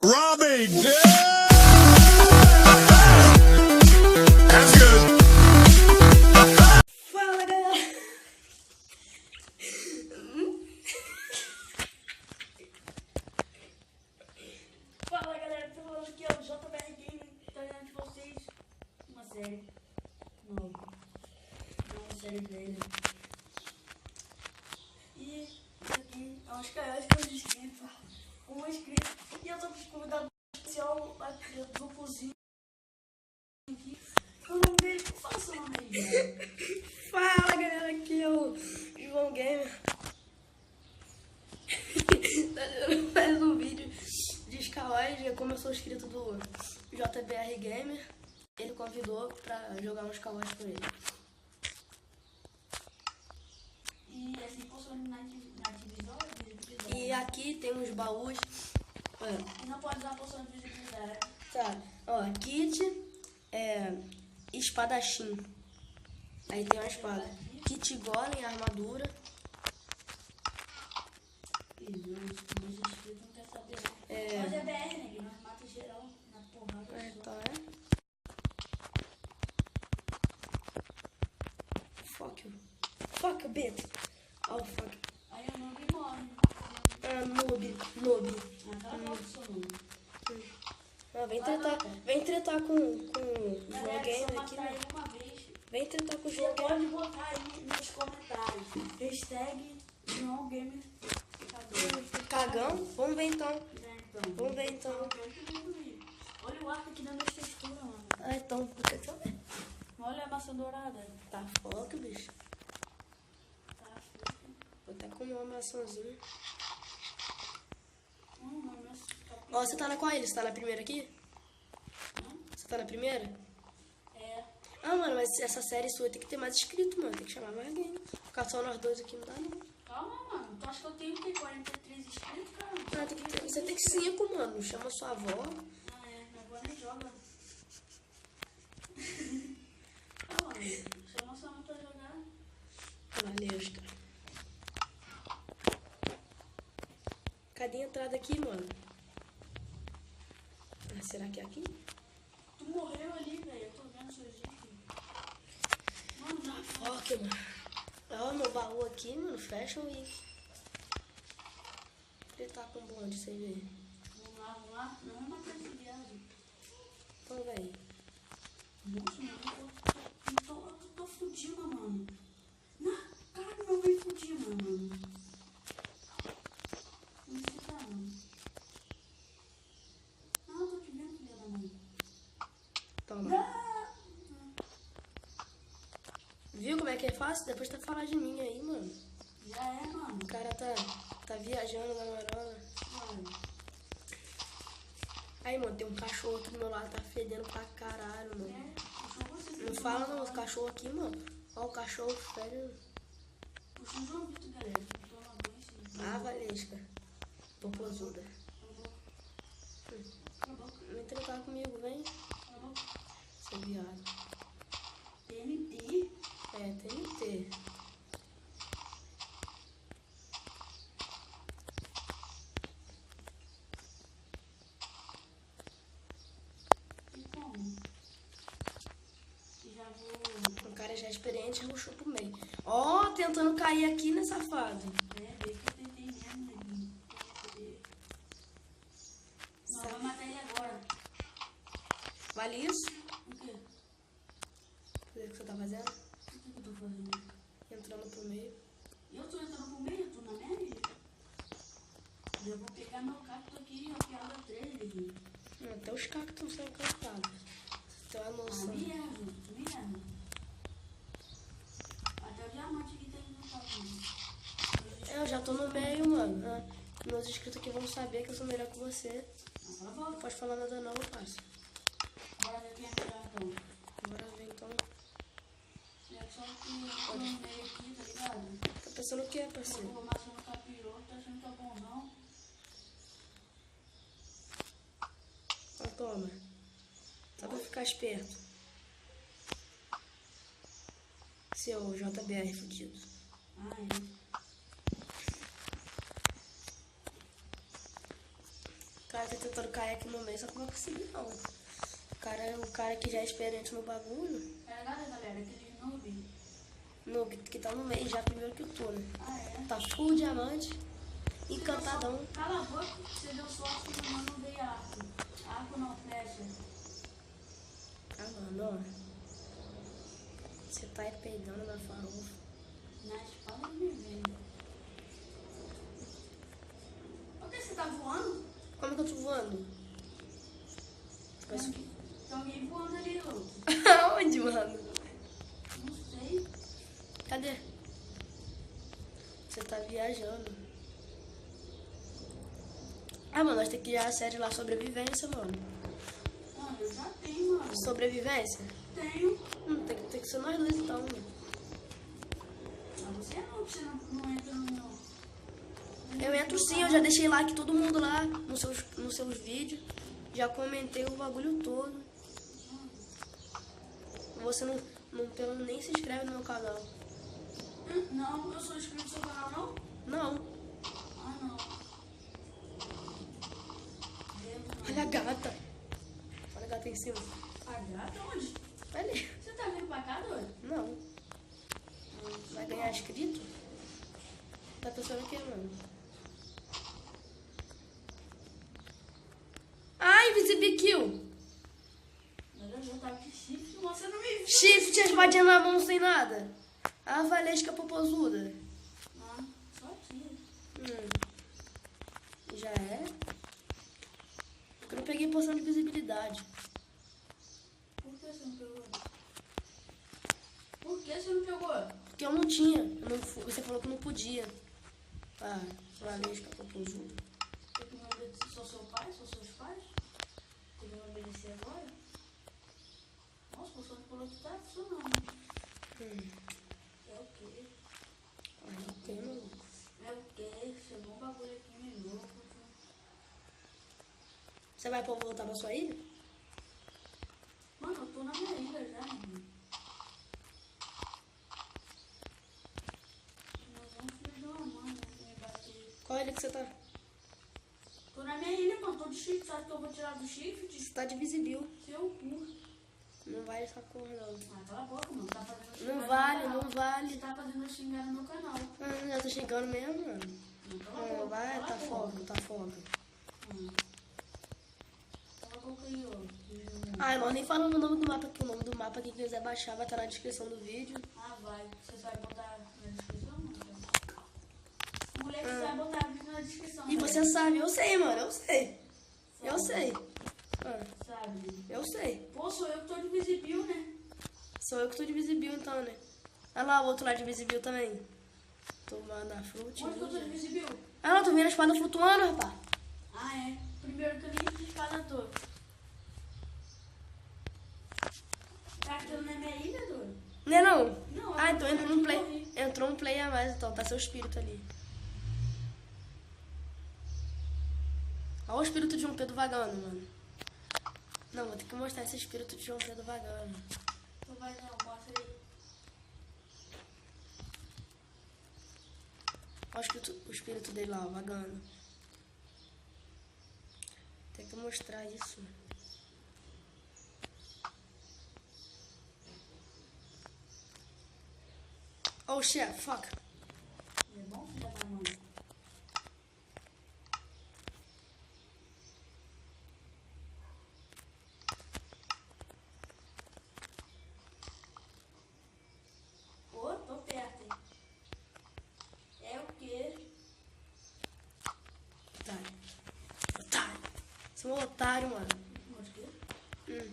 Robbie! That's good. Fala, galera! Fala, galera! Tô falando aqui, é o JBR Game, trazendo de vocês uma série nova. Uma série velha. E isso aqui é umas canais que eu inscrito, com um inscrito. E eu tô com um convidado especial aqui do cozinho. O nome dele, qual é o seu nome aí? Fala, galera, aqui é o João Gamer. Faz um vídeo de escalagem. Como eu sou inscrito do JBR Gamer, ele convidou pra jogar uns escalagem com ele. E assim, posso na divisão? E aqui tem uns baús. Olha. E não pode usar a poção de visibilidade. Tá, ó, kit, espadachim. Aí tem uma espada. Kit golem, armadura. Mas é BR, né? Que nós mata geral na porrada. Então Fuck you. Fuck you, bitch. Oh, fuck. Aí o noob morre. Noob. Aquela volta do seu nome. Vem tretar com o João Galera, se eu Gamer aqui, matar né? ele uma vez, Vem tretar com o você João Gamer. pode botar aí nos comentários. Hashtag João Gamer Cagão? Vamos ver então. então. Vamos ver então. Olha o arco aqui dando as texturas, mano. Ah, então, deixa eu ver. Olha a maçã dourada. Tá foco, bicho. Tá foda. Vou até comer uma maçãzinha. Mano, mas Ó, você tá na qual ilha? Você tá na primeira aqui? Você tá na primeira? é. Ah, mano, mas essa série sua tem que ter mais inscrito, mano. Tem que chamar mais alguém. Ficar só nós dois aqui não dá, não. Calma, mano. Tu acha que eu tenho que ter 43 inscritos, cara? Ah, tem que ter, você tem 5, mano. Chama sua avó. Ah, é. Minha avó nem joga. Tá bom. Chama sua mãe pra jogar. Valeu, cara. Cadê a entrada aqui, mano? Ah, será que é aqui? Tu morreu ali, velho. Eu tô vendo seus itens. Mano, não. Ok, mano. Ó, meu baú aqui, mano. Fecha e... Ele tá com bonde, sem ver. Vamos lá. Não vamos matar esse viado. Então, velho. Nossa, mano. Eu tô fudido, mano. Caraca, meu bem fudido, mano. Onde você tá, mano? Ah, eu tô te vendo, filha da mãe. Toma. Viu como é que é fácil? Depois tá falando de mim aí, mano. Já é, mano. O cara tá viajando na moral. Mano. Aí, mano, tem um cachorro aqui do meu lado, tá fedendo pra caralho, mano. Puxa você. Não fala não, os cachorros aqui, mano. Ó, o cachorro fede. Puxa o João Vitor, galera. Toma banho, sim. Ah, Valesca. Popozuda. Cala a boca. Vem tratar comigo, vem. Cala a boca. Seu viado. TNT. É, TNT. E como? E já vou... O cara já é experiente, ruxou pro meio. Ó, tentando cair aqui, né, safado? É, vê que eu tentei mesmo, neguinho. Não, vai matar ele agora. Vale isso? O quê? O que você tá fazendo? O que eu tô fazendo? Entrando pro meio. Eu tô entrando pro meio, eu tô na média. Eu vou pegar meu cacto aqui e afiar a 3, neguinho. Até os cactos estão cantados. Tem uma noção. Mesmo. Até o diamante aqui tem que não tá vendo. Eu já tô no meio, mano. Ah, meus inscritos aqui vão saber que eu sou melhor que você. Cala a Não boca. pode falar nada não, parça. Bora ver quem é melhor então. Bora ver então. É só que eu tô no meio aqui, tá ligado? Tá pensando o que, Eu parceiro? vou maçã no capiroto, tá achando que é bonzão. Ó, toma. Só pra ficar esperto. Seu JBR fudido. Ah, é. cara tá tentando cair aqui no meio, só que não vai conseguir, não. O cara que já é experiente no bagulho. É, galera, aquele noob. No, que tá no meio já primeiro que o Tuna. Ah, é? Tá full diamante. Encantadão. Cala a boca, você deu sorte que o mano não veio arco. Arco não fecha. Ah, mano, ó. Você tá aí peidando na farofa. Na espada me vendo. Por que você tá voando? Como que eu tô voando? Mas... Tem alguém voando ali, louco. Aonde, mano? Não sei. Cadê? Você tá viajando. Ah, mano, nós temos que ir a série lá, sobrevivência, mano. Mano, eu já tenho, mano. Sobrevivência? Tenho. Tem que ser nós dois então, mano. Mas você não entra no meu. Eu entro sim, eu já deixei like todo mundo lá nos seus vídeos. Já comentei o bagulho todo. Você nem se inscreve no meu canal. Não, eu sou inscrito no seu canal, não? Não. Ah, não. Olha a gata. Olha a gata em cima. A gata onde? Ali. Você tá vindo pra cá, doido? Não. Vai ganhar inscrito? Tá pensando o que, mano? Ai, Invisible Kill. Mas eu tava de chifre, você não me viu. Shift, as espadinha na mão sem nada. A valesca popozuda. Ah, só tira. Já é? Eu não peguei poção de visibilidade. Por que você não pegou? Por que você não pegou? Porque eu não tinha. Você falou que não podia. Ah, valesca popozuda. Tem que me obedecer. Sou seu pai? Sou seus pais? Tem que me obedecer agora? Nossa, o senhor falou que tá funcionando. É o quê? Olha o que, maluco? É o quê? Chegou um bagulho aqui melhor. Você vai voltar pra sua ilha? Mano, eu tô na minha ilha já, irmão. Nós vamos filho de uma mãe, me bater. Qual ilha que você tá? Tô na minha ilha, mano. Tô de shift. Sabe que eu vou tirar do shift? Você tá de visibil. Seu cu. Não vale essa porra, não. Ah, cala a boca, mano. Tá fazendo xingar Não no vale, meu canal. não vale. Você tá fazendo xingar no meu canal. Já tô chegando mesmo, mano. Cala a boca. Vai, Cala tá a boca. folga, tá folga. Cala a boca aí, ó. Ai, mano, nem falando o nome do mapa aqui. O nome do mapa, quem quiser baixar, vai estar na descrição do vídeo. Ah, vai. Você vai botar na descrição, mano? O moleque vai botar vídeo na descrição. E né? você sabe, eu sei, mano, eu sei. Eu sei. Sabe? Eu sei. Pô, sou eu que tô de visibil, né? Sou eu que tô de visibil, então, né? Olha lá o outro lado de visibil também. Tomando a fruta. Onde que eu tô de visibil? Ah, não, tô vendo a espada flutuando, rapaz. Ah, é. Primeiro que eu nem fiz espada toda. Tá aqui na minha ilha, doido? Não é não? Não, Ah, eu então não entrou um morri. play. Entrou um play a mais, então. Tá seu espírito ali. Olha o espírito de João Pedro vagando, mano. Não, vou ter que mostrar esse espírito de João Pedro vagando. Tu vai não, mostra aí. Olha o espírito dele lá, ó, vagando. Tem que mostrar isso. Oh shit, fuck. É bom, filha da mãe? Ô, tô perto, hein? É o quê? Otário. Otário. Você é um otário, mano. Chamou de quê?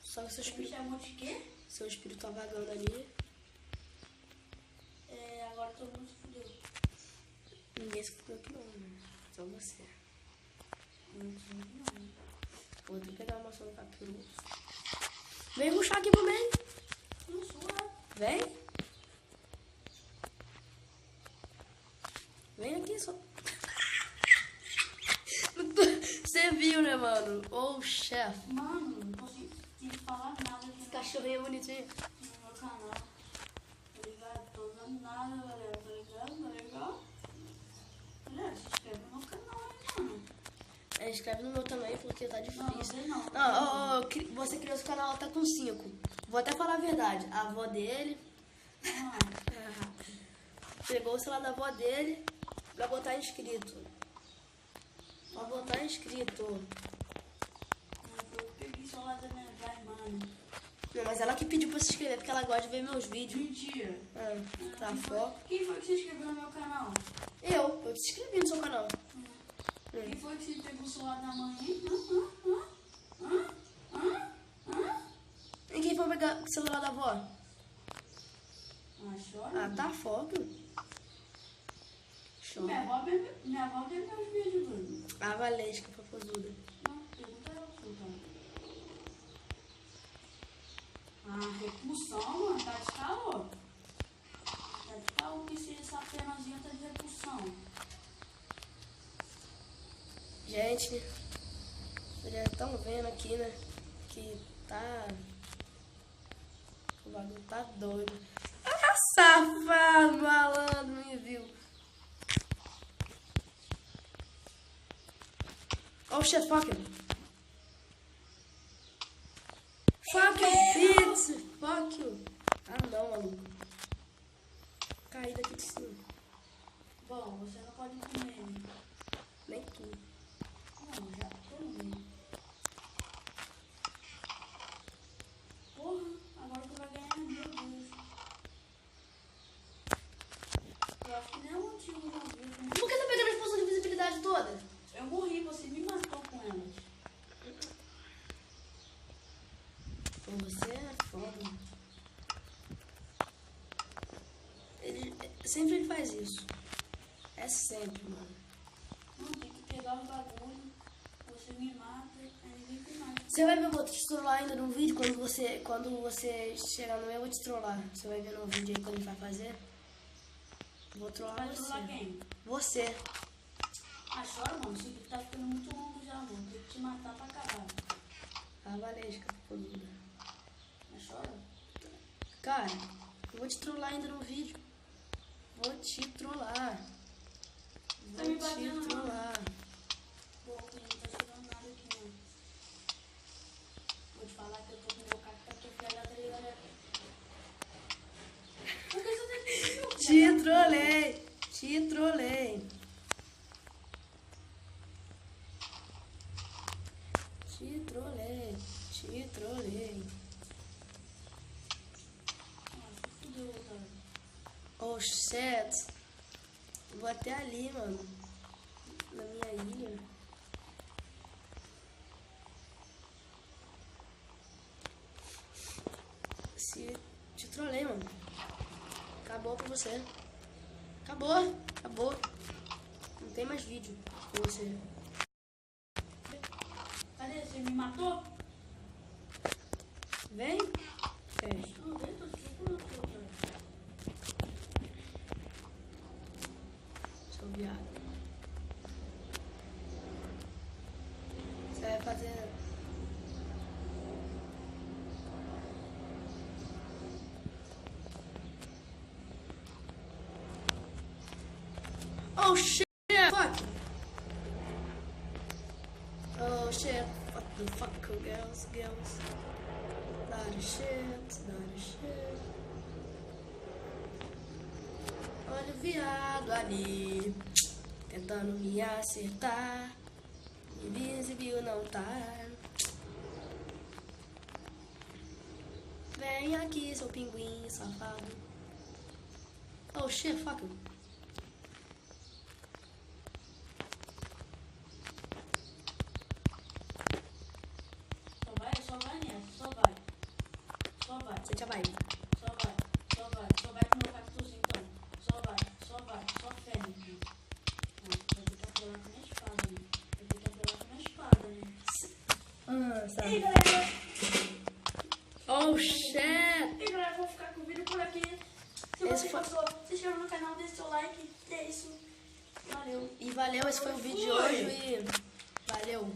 Só que Você me chamou de quê? seu espírito tá vagando ali. É, agora todo mundo se fudeu. Ninguém se fudeu aqui não, mano. Só você. Não sei não. Vou ter que pegar uma maçã no capítulo. Vem ruxar aqui pro meio. Não sou. Vem. Vem aqui só. Você viu, né, mano? Ô, chefe. Mano, não consigo falar nada aqui Esse cachorrinho é bonitinho. no meu canal. Tá ligado? Tô dando nada, galera. Tá ligado? Tá legal? Galera, se inscreve no meu canal aí, mano. Inscreve no meu também, porque tá difícil. Não. Você criou seu canal, tá com 5. Vou até falar a verdade. A avó dele pegou o celular da avó dele pra botar inscrito. Pra botar inscrito. Eu peguei o celular da minha irmã. Não, mas ela que pediu pra se inscrever, porque ela gosta de ver meus vídeos. Mentira. Tá foco. Quem foi que se inscreveu no meu canal? Eu te inscrevi no seu canal. Quem foi que se pegou o celular da mãe? E quem foi pegar o celular da avó? Chora. Tá foco. Minha avó vê meus vídeos, Bruno. A Valesca, papozuda. Não, pergunta ela, repulsão, mano. Tá de calor. Tá de calor que se essa penazinha tá de repulsão. Gente, vocês já estão vendo aqui, né? Que tá... O bagulho tá doido. Safado, malandro, me viu. Oh shit, fuck him. Fuck you, bitch. Fuck you. Não, maluco. Caí daqui de cima. Bom, você não pode comer. Nem tu. Não, já comi. Porra, agora tu vai ganhar, meu Deus. Eu acho que nem o motivo já viu. Por que tá pegando as poções de visibilidade toda? Eu morri, você me matou com elas. Você é foda. Sempre ele faz isso. É sempre, mano. Não, tem que pegar os bagulhos. Você me mata, aí ninguém te mata. Você vai ver, eu vou te trollar ainda no vídeo. Quando você chegar no meu, eu vou te trollar. Você vai ver no vídeo aí quando ele vai fazer. Vou trollar Vai você. trollar quem? Você. Chora, mano. Isso aqui tá ficando muito longo já, mano. Tem que te matar pra acabar. A Valesca, fodida. Chora? Cara, eu vou te trollar ainda no vídeo. Vou te trollar. Tá me Vou te batendo, trollar. Pô, não tá chegando nada aqui, não. Vou te falar que eu tô com meu carro tá aqui, filha, tá ligado? Por que você tem que Te trolei. Te trolei. Te trolei. Te trolei. Nossa, fudeu, cara. Oh, shit. Vou até ali, mano. Na minha ilha. Te trolei, mano. Acabou pra você. Acabou. Acabou. Não tem mais vídeo com você. Cadê? Você me matou? Vem. Fecha. Não, vem, tô te procurando, cara. Seu viado. Você vai fazer... Oh shit! Fuck! Oh shit! What the fuck, girls? Lot of shit. Olha o viado ali, tentando me acertar. Invisível não tá. Vem aqui, seu pinguim safado. Oh shit, fuck you. Só vai nessa, só vai. Você já vai. Só vai com meu cactuzinho então. Só vai, só fé, né? Vai ter que apelar com minha espada, né? Sabe? Ei, galera! Oh shit! Ei, galera, vou ficar com o vídeo por aqui. Se Esse você foi- gostou, se inscreva no canal, deixe seu like. É isso. Valeu. E valeu, esse foi o vídeo de hoje e valeu.